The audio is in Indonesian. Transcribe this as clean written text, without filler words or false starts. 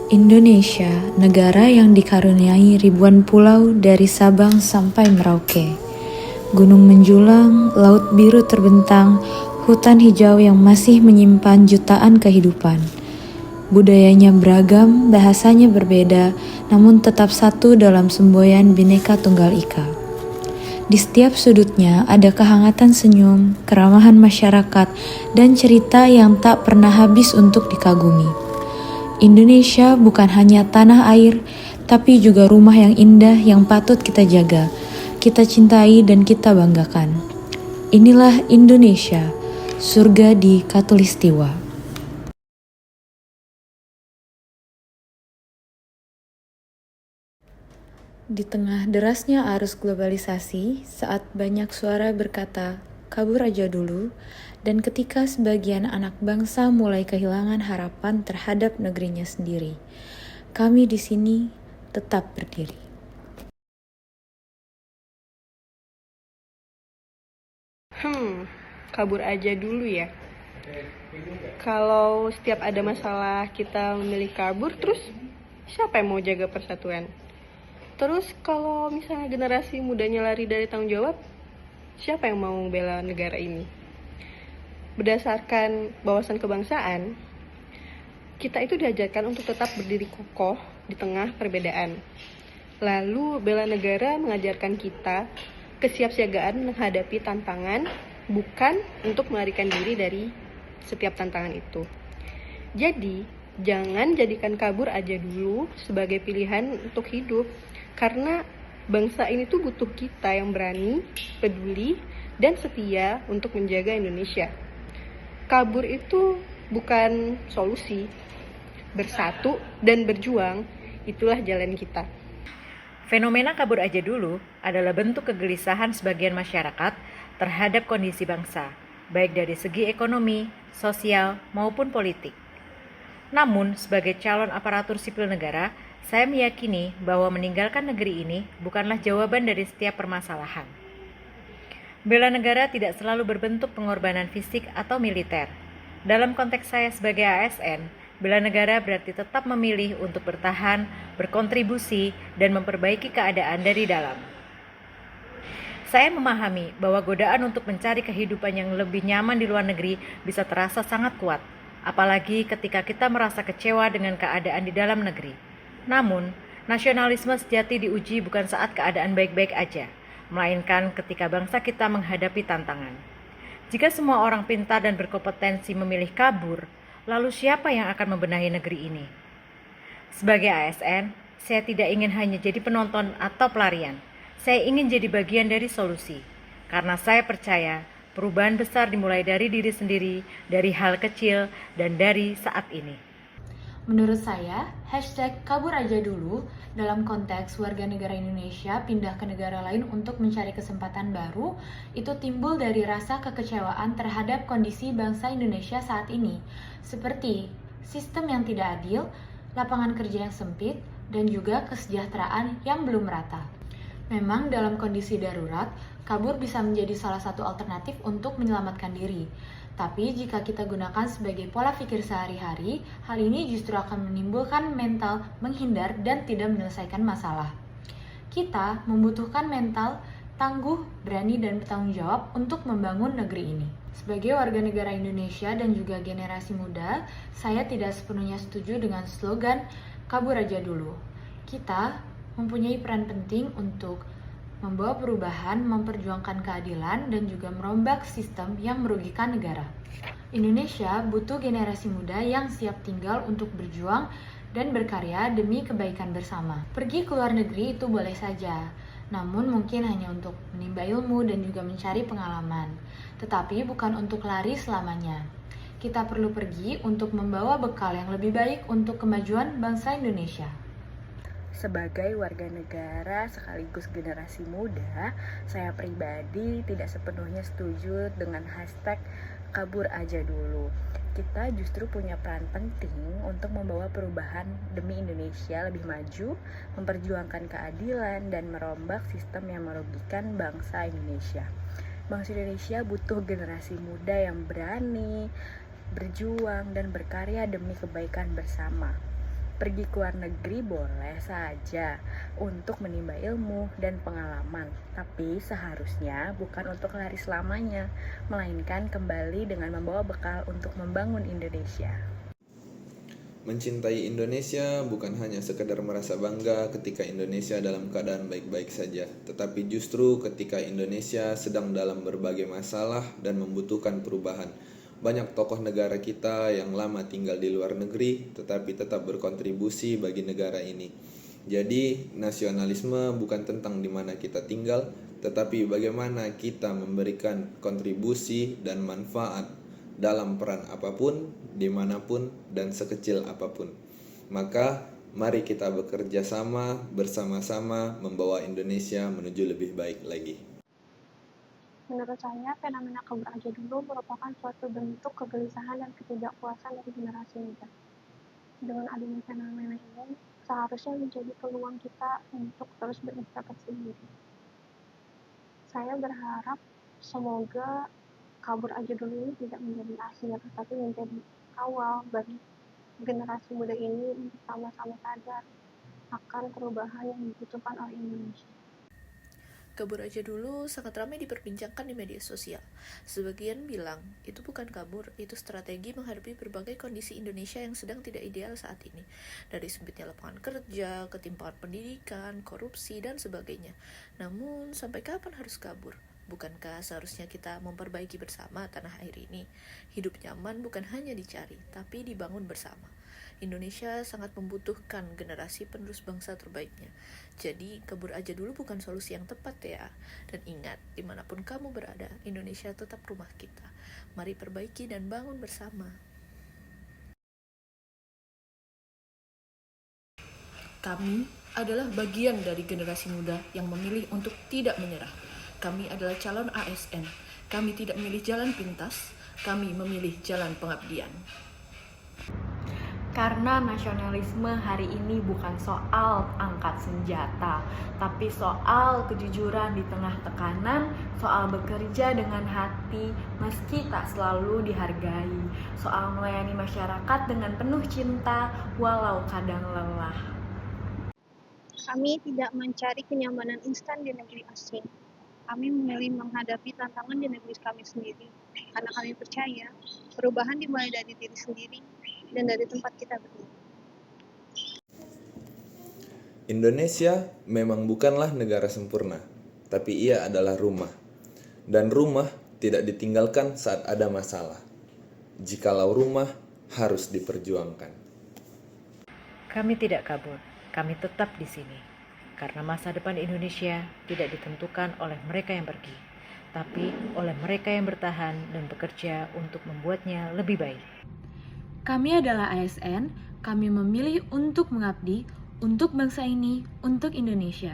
Indonesia, negara yang dikaruniai ribuan pulau dari Sabang sampai Merauke. Gunung menjulang, laut biru terbentang, hutan hijau yang masih menyimpan jutaan kehidupan. Budayanya beragam, bahasanya berbeda, namun tetap satu dalam semboyan Bhinneka Tunggal Ika. Di setiap sudutnya ada kehangatan senyum, keramahan masyarakat, dan cerita yang tak pernah habis untuk dikagumi. Indonesia bukan hanya tanah air, tapi juga rumah yang indah yang patut kita jaga, kita cintai dan kita banggakan. Inilah Indonesia, surga di Katulistiwa. Di tengah derasnya arus globalisasi, saat banyak suara berkata, kabur aja dulu, dan ketika sebagian anak bangsa mulai kehilangan harapan terhadap negerinya sendiri, kami di sini tetap berdiri. Kabur aja dulu ya. Kalau setiap ada masalah kita memilih kabur, terus siapa yang mau jaga persatuan? Terus kalau misalnya generasi mudanya lari dari tanggung jawab, siapa yang mau bela negara ini? Berdasarkan wawasan kebangsaan, kita itu diajarkan untuk tetap berdiri kokoh di tengah perbedaan. Lalu bela negara mengajarkan kita kesiapsiagaan menghadapi tantangan, bukan untuk melarikan diri dari setiap tantangan itu. Jadi, jangan jadikan kabur aja dulu sebagai pilihan untuk hidup, karena bangsa ini tuh butuh kita yang berani, peduli, dan setia untuk menjaga Indonesia. Kabur itu bukan solusi. Bersatu dan berjuang, itulah jalan kita. Fenomena kabur aja dulu adalah bentuk kegelisahan sebagian masyarakat terhadap kondisi bangsa, baik dari segi ekonomi, sosial, maupun politik. Namun, sebagai calon aparatur sipil negara, saya meyakini bahwa meninggalkan negeri ini bukanlah jawaban dari setiap permasalahan. Bela negara tidak selalu berbentuk pengorbanan fisik atau militer. Dalam konteks saya sebagai ASN, bela negara berarti tetap memilih untuk bertahan, berkontribusi, dan memperbaiki keadaan dari dalam. Saya memahami bahwa godaan untuk mencari kehidupan yang lebih nyaman di luar negeri bisa terasa sangat kuat, apalagi ketika kita merasa kecewa dengan keadaan di dalam negeri. Namun, nasionalisme sejati diuji bukan saat keadaan baik-baik aja, melainkan ketika bangsa kita menghadapi tantangan. Jika semua orang pintar dan berkompetensi memilih kabur, lalu siapa yang akan membenahi negeri ini? Sebagai ASN, saya tidak ingin hanya jadi penonton atau pelarian. Saya ingin jadi bagian dari solusi, karena saya percaya perubahan besar dimulai dari diri sendiri, dari hal kecil, dan dari saat ini. Menurut saya, #kabur aja dulu dalam konteks warga negara Indonesia pindah ke negara lain untuk mencari kesempatan baru itu timbul dari rasa kekecewaan terhadap kondisi bangsa Indonesia saat ini, seperti sistem yang tidak adil, lapangan kerja yang sempit, dan juga kesejahteraan yang belum merata. Memang dalam kondisi darurat, kabur bisa menjadi salah satu alternatif untuk menyelamatkan diri. Tapi jika kita gunakan sebagai pola pikir sehari-hari, hal ini justru akan menimbulkan mental menghindar dan tidak menyelesaikan masalah. Kita membutuhkan mental tangguh, berani, dan bertanggung jawab untuk membangun negeri ini. Sebagai warga negara Indonesia dan juga generasi muda, saya tidak sepenuhnya setuju dengan slogan kabur aja dulu. Kita mempunyai peran penting untuk membawa perubahan, memperjuangkan keadilan, dan juga merombak sistem yang merugikan negara. Indonesia butuh generasi muda yang siap tinggal untuk berjuang dan berkarya demi kebaikan bersama. Pergi ke luar negeri itu boleh saja, namun mungkin hanya untuk menimba ilmu dan juga mencari pengalaman, tetapi bukan untuk lari selamanya. Kita perlu pergi untuk membawa bekal yang lebih baik untuk kemajuan bangsa Indonesia. Sebagai warga negara sekaligus generasi muda, saya pribadi tidak sepenuhnya setuju dengan #kabur aja dulu. Kita justru punya peran penting untuk membawa perubahan demi Indonesia lebih maju, memperjuangkan keadilan, dan merombak sistem yang merugikan bangsa Indonesia. Bangsa Indonesia butuh generasi muda yang berani, berjuang, dan berkarya demi kebaikan bersama. Pergi ke luar negeri boleh saja untuk menimba ilmu dan pengalaman, tapi seharusnya bukan untuk lari selamanya, melainkan kembali dengan membawa bekal untuk membangun Indonesia. Mencintai Indonesia bukan hanya sekedar merasa bangga ketika Indonesia dalam keadaan baik-baik saja, tetapi justru ketika Indonesia sedang dalam berbagai masalah dan membutuhkan perubahan. Banyak tokoh negara kita yang lama tinggal di luar negeri, tetapi tetap berkontribusi bagi negara ini. Jadi, nasionalisme bukan tentang di mana kita tinggal, tetapi bagaimana kita memberikan kontribusi dan manfaat dalam peran apapun, dimanapun, dan sekecil apapun. Maka, mari kita bekerja sama, bersama-sama membawa Indonesia menuju lebih baik lagi. Menurut saya, fenomena kabur aja dulu merupakan suatu bentuk kegelisahan dan ketidakpuasan dari generasi muda. Dengan adanya fenomena ini, seharusnya menjadi peluang kita untuk terus berintrospeksi diri. Saya berharap semoga kabur aja dulu ini tidak menjadi akhir, tapi menjadi awal bagi generasi muda ini untuk sama-sama sadar akan perubahan yang dibutuhkan oleh Indonesia. Kabur aja dulu sangat ramai diperbincangkan di media sosial. Sebagian bilang, itu bukan kabur, itu strategi menghadapi berbagai kondisi Indonesia yang sedang tidak ideal saat ini. Dari sempitnya lapangan kerja, ketimpangan pendidikan, korupsi, dan sebagainya. Namun, sampai kapan harus kabur? Bukankah seharusnya kita memperbaiki bersama tanah air ini? Hidup nyaman bukan hanya dicari, tapi dibangun bersama. Indonesia sangat membutuhkan generasi penerus bangsa terbaiknya. Jadi, kabur aja dulu bukan solusi yang tepat ya. Dan ingat, dimanapun kamu berada, Indonesia tetap rumah kita. Mari perbaiki dan bangun bersama. Kami adalah bagian dari generasi muda yang memilih untuk tidak menyerah. Kami adalah calon ASN. Kami tidak memilih jalan pintas, kami memilih jalan pengabdian. Karena nasionalisme hari ini bukan soal angkat senjata, tapi soal kejujuran di tengah tekanan, soal bekerja dengan hati meski tak selalu dihargai, soal melayani masyarakat dengan penuh cinta walau kadang lelah. Kami tidak mencari kenyamanan instan di negeri asing. Kami memilih menghadapi tantangan di negeri kami sendiri, karena kami percaya perubahan dimulai dari diri sendiri dan dari tempat kita berdiri. Indonesia memang bukanlah negara sempurna, tapi ia adalah rumah. Dan rumah tidak ditinggalkan saat ada masalah. Jikalau rumah harus diperjuangkan. Kami tidak kabur, kami tetap di sini. Karena masa depan Indonesia tidak ditentukan oleh mereka yang pergi, tapi oleh mereka yang bertahan dan bekerja untuk membuatnya lebih baik. Kami adalah ASN, kami memilih untuk mengabdi, untuk bangsa ini, untuk Indonesia.